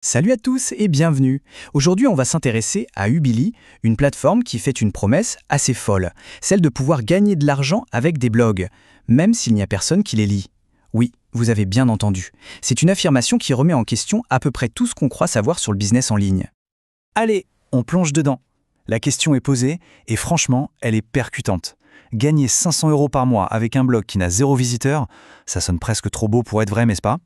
Salut à tous et bienvenue. Aujourd'hui, on va s'intéresser à Ubili, une plateforme qui fait une promesse assez folle, celle de pouvoir gagner de l'argent avec des blogs, même s'il n'y a personne qui les lit. Oui, vous avez bien entendu. C'est une affirmation qui remet en question à peu près tout ce qu'on croit savoir sur le business en ligne. Allez, on plonge dedans. La question est posée et franchement, elle est percutante. Gagner 500 € par mois avec un blog qui n'a 0 visiteur, ça sonne presque trop beau pour être vrai, n'est-ce pas ?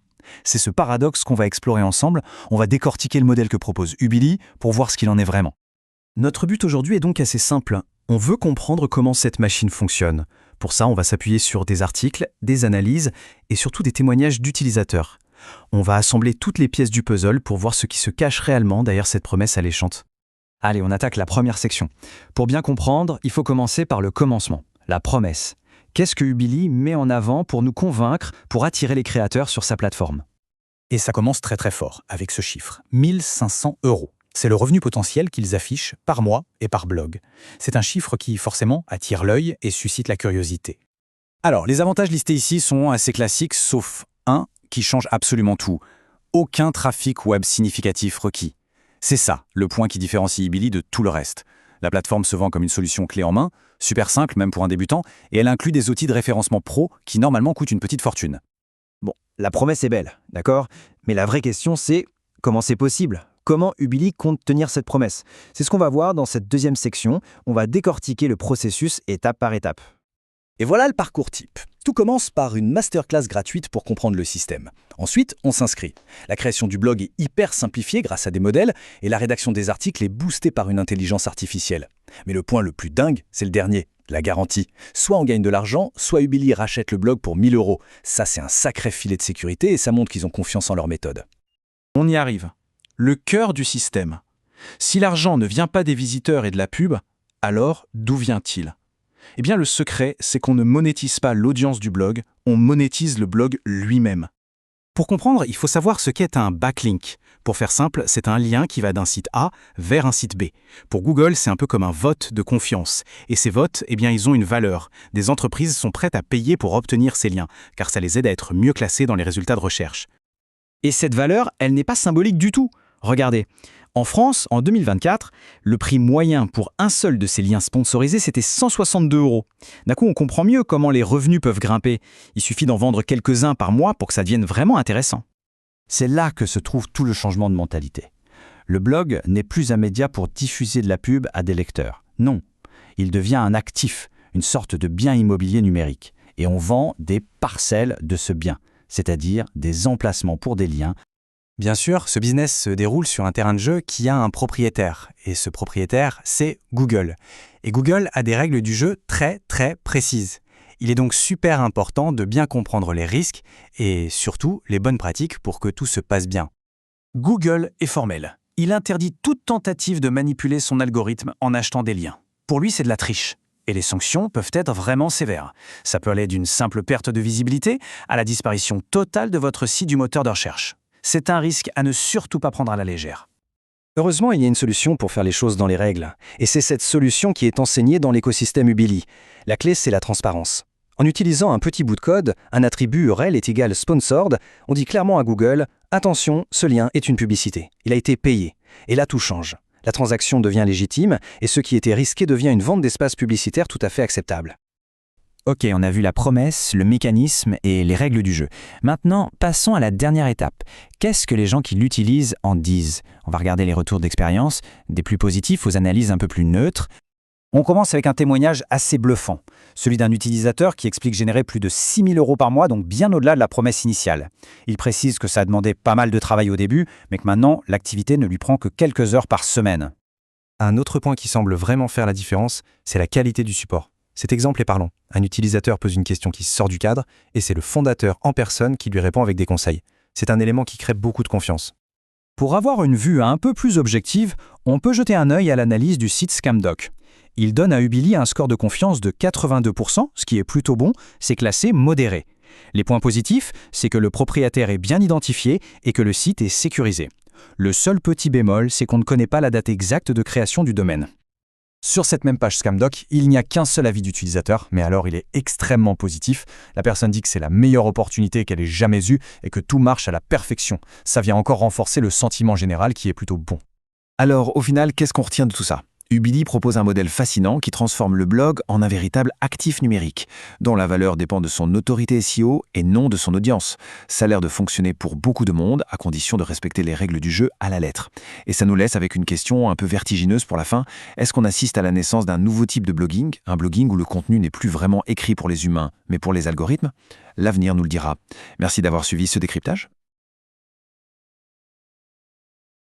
C'est ce paradoxe qu'on va explorer ensemble. On va décortiquer le modèle que propose Ubili pour voir ce qu'il en est vraiment. Notre but aujourd'hui est donc assez simple. On veut comprendre comment cette machine fonctionne. Pour ça, on va s'appuyer sur des articles, des analyses et surtout des témoignages d'utilisateurs. On va assembler toutes les pièces du puzzle pour voir ce qui se cache réellement derrière cette promesse alléchante. Allez, on attaque la première section. Pour bien comprendre, il faut commencer par le commencement, la promesse. Qu'est-ce que Ubili met en avant pour nous convaincre, pour attirer les créateurs sur sa plateforme ? Et ça commence très très fort avec ce chiffre, 1500 €. C'est le revenu potentiel qu'ils affichent par mois et par blog. C'est un chiffre qui forcément attire l'œil et suscite la curiosité. Alors, les avantages listés ici sont assez classiques, sauf un qui change absolument tout. Aucun trafic web significatif requis. C'est ça, le point qui différencie Ubili de tout le reste. La plateforme se vend comme une solution clé en main, super simple même pour un débutant, et elle inclut des outils de référencement pro qui normalement coûtent une petite fortune. Bon, la promesse est belle, d'accord ? Mais la vraie question c'est, comment c'est possible ? Comment Ubili compte tenir cette promesse ? C'est ce qu'on va voir dans cette deuxième section. On va décortiquer le processus étape par étape. Et voilà le parcours type. Tout commence par une masterclass gratuite pour comprendre le système. Ensuite, on s'inscrit. La création du blog est hyper simplifiée grâce à des modèles et la rédaction des articles est boostée par une intelligence artificielle. Mais le point le plus dingue, c'est le dernier, la garantie. Soit on gagne de l'argent, soit Ubili rachète le blog pour 1000 €. Ça, c'est un sacré filet de sécurité et ça montre qu'ils ont confiance en leur méthode. On y arrive. Le cœur du système. Si l'argent ne vient pas des visiteurs et de la pub, alors d'où vient-il ? Eh bien, le secret, c'est qu'on ne monétise pas l'audience du blog, on monétise le blog lui-même. Pour comprendre, il faut savoir ce qu'est un backlink. Pour faire simple, c'est un lien qui va d'un site A vers un site B. Pour Google, c'est un peu comme un vote de confiance. Et ces votes, eh bien, ils ont une valeur. Des entreprises sont prêtes à payer pour obtenir ces liens, car ça les aide à être mieux classés dans les résultats de recherche. Et cette valeur, elle n'est pas symbolique du tout. Regardez, en France, en 2024, le prix moyen pour un seul de ces liens sponsorisés, c'était 162 €. D'un coup, on comprend mieux comment les revenus peuvent grimper. Il suffit d'en vendre quelques-uns par mois pour que ça devienne vraiment intéressant. C'est là que se trouve tout le changement de mentalité. Le blog n'est plus un média pour diffuser de la pub à des lecteurs. Non, il devient un actif, une sorte de bien immobilier numérique. Et on vend des parcelles de ce bien, c'est-à-dire des emplacements pour des liens. Bien sûr, ce business se déroule sur un terrain de jeu qui a un propriétaire. Et ce propriétaire, c'est Google. Et Google a des règles du jeu très très précises. Il est donc super important de bien comprendre les risques et surtout les bonnes pratiques pour que tout se passe bien. Google est formel. Il interdit toute tentative de manipuler son algorithme en achetant des liens. Pour lui, c'est de la triche. Et les sanctions peuvent être vraiment sévères. Ça peut aller d'une simple perte de visibilité à la disparition totale de votre site du moteur de recherche. C'est un risque à ne surtout pas prendre à la légère. Heureusement, il y a une solution pour faire les choses dans les règles. Et c'est cette solution qui est enseignée dans l'écosystème Ubili. La clé, c'est la transparence. En utilisant un petit bout de code, un attribut URL est égal sponsored, on dit clairement à Google « Attention, ce lien est une publicité. Il a été payé. » Et là, tout change. La transaction devient légitime et ce qui était risqué devient une vente d'espace publicitaire tout à fait acceptable. Ok, on a vu la promesse, le mécanisme et les règles du jeu. Maintenant, passons à la dernière étape. Qu'est-ce que les gens qui l'utilisent en disent ? On va regarder les retours d'expérience, des plus positifs aux analyses un peu plus neutres. On commence avec un témoignage assez bluffant, celui d'un utilisateur qui explique générer plus de 6 000 € par mois, donc bien au-delà de la promesse initiale. Il précise que ça a demandé pas mal de travail au début, mais que maintenant, l'activité ne lui prend que quelques heures par semaine. Un autre point qui semble vraiment faire la différence, c'est la qualité du support. Cet exemple est parlant. Un utilisateur pose une question qui sort du cadre et c'est le fondateur en personne qui lui répond avec des conseils. C'est un élément qui crée beaucoup de confiance. Pour avoir une vue un peu plus objective, on peut jeter un œil à l'analyse du site Scamdoc. Il donne à Ubili un score de confiance de 82%, ce qui est plutôt bon, c'est classé modéré. Les points positifs, c'est que le propriétaire est bien identifié et que le site est sécurisé. Le seul petit bémol, c'est qu'on ne connaît pas la date exacte de création du domaine. Sur cette même page Scamdoc, il n'y a qu'un seul avis d'utilisateur, mais alors il est extrêmement positif. La personne dit que c'est la meilleure opportunité qu'elle ait jamais eue et que tout marche à la perfection. Ça vient encore renforcer le sentiment général qui est plutôt bon. Alors, au final, qu'est-ce qu'on retient de tout ça ? Ubili propose un modèle fascinant qui transforme le blog en un véritable actif numérique, dont la valeur dépend de son autorité SEO et non de son audience. Ça a l'air de fonctionner pour beaucoup de monde, à condition de respecter les règles du jeu à la lettre. Et ça nous laisse avec une question un peu vertigineuse pour la fin. Est-ce qu'on assiste à la naissance d'un nouveau type de blogging, un blogging où le contenu n'est plus vraiment écrit pour les humains, mais pour les algorithmes ? L'avenir nous le dira. Merci d'avoir suivi ce décryptage.